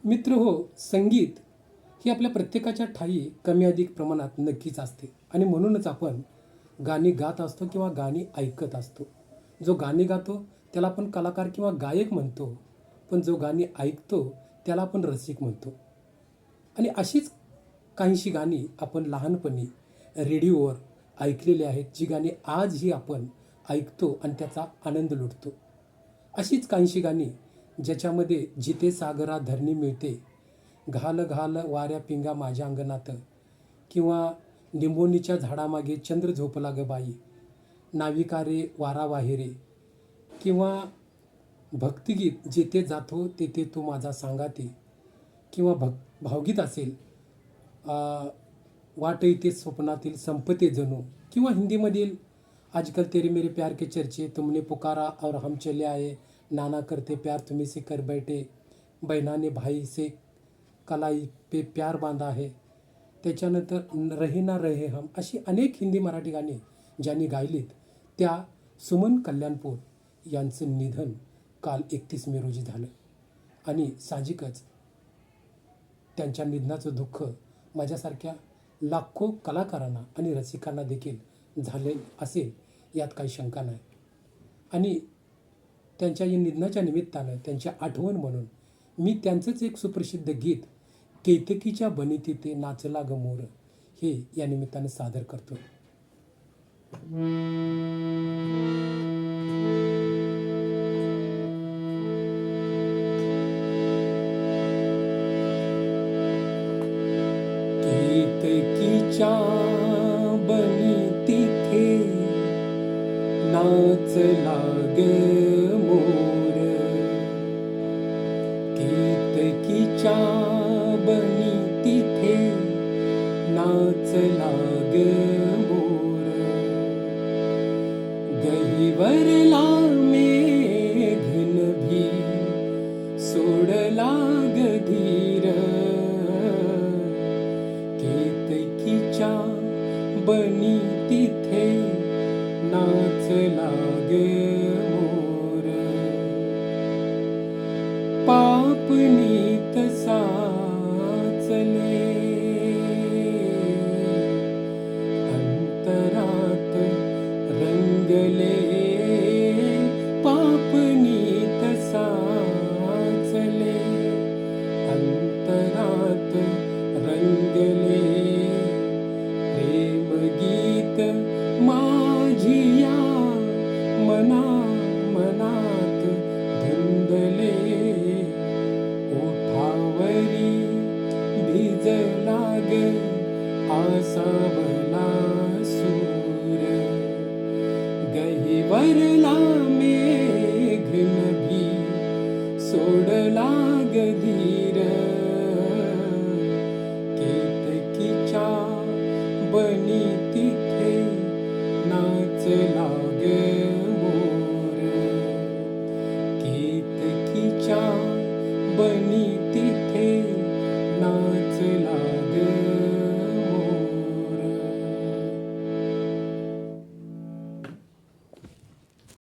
मित्र हो, संगीत ही आपल्या प्रत्येकाच्या ठायी कमी अधिक प्रमाणात नक्कीच असते आणि म्हणूनच आपण गाणी गात असतो किंवा गाणी ऐकत असतो. जो गाणी गातो त्याला आपण कलाकार किंवा गायक म्हणतो, पण जो गाणी ऐकतो त्याला आपण रसिक म्हणतो. आणि अशीच काहीशी गाणी आपण लहानपणी रेडिओवर ऐकलेली आहेत, जी गाणी आजही आपण ऐकतो आणि त्याचा आनंद लुटतो. अशीच काहीशी गाणी ज्याच्यामध्ये जिथे सागरा धरणी मिळते, घाल घाल वाऱ्या पिंगा माझ्या अंगणात, किंवा निंबोणीच्या झाडामागे चंद्र झोपला ग बाई, नाविका रे वारा वाहेरे, किंवा भक्तिगीत जिथे जातो तेथे तू माझा सांगाते, किंवा भावगीत असेल वाट येते स्वप्नातील संपते जणू, किंवा हिंदीमधील आजकल तेरे मेरे प्यार के चर्चे, तुमने पुकारा और हम चले आए, नाना करते प्यार तुम्ही से कर बैठे, बहना ने भाई से कलाई पे प्यार बांधा है, त्याच्यानंतर रहे ना रहे हम, अशी अनेक हिंदी मराठी गाणी ज्यांनी गायलीत त्या सुमन कल्याणपूर यांचं निधन काल 31 मे रोजी झालं. आणि साहजिकच त्यांच्या निधनाचं दुःख माझ्यासारख्या लाखो कलाकारांना आणि रसिकांना देखील झाले असेल यात काही शंका नाही. आणि त्यांच्या या निधनाच्या निमित्तानं त्यांची आठवण म्हणून मी त्यांचंच एक सुप्रसिद्ध गीत केतकीच्या बनिती ते नाचला ग मोर हे या निमित्तानं सादर करतो. केतकीच्या बनिती ते नाचला ग मोर, केतकीच्या बनिती ते नाचला ग मोर, गहिवरला मेघन भी सोडला ग धीर, केतकीच्या बनिती ते नाचला ग मोर, पापनीत साचले अंतरात रंगले, पापनीत साचले अंतरात रंगले, प्रेम गीत माझिया मना मनात धुंदले, ओठावरी भिजला ग आसावला सूर, गहिवरला मेघन भी सोडला ग धीर, केतकीच्या बनिती ते नाचला ग मोर, केतकीच्या बनिती ते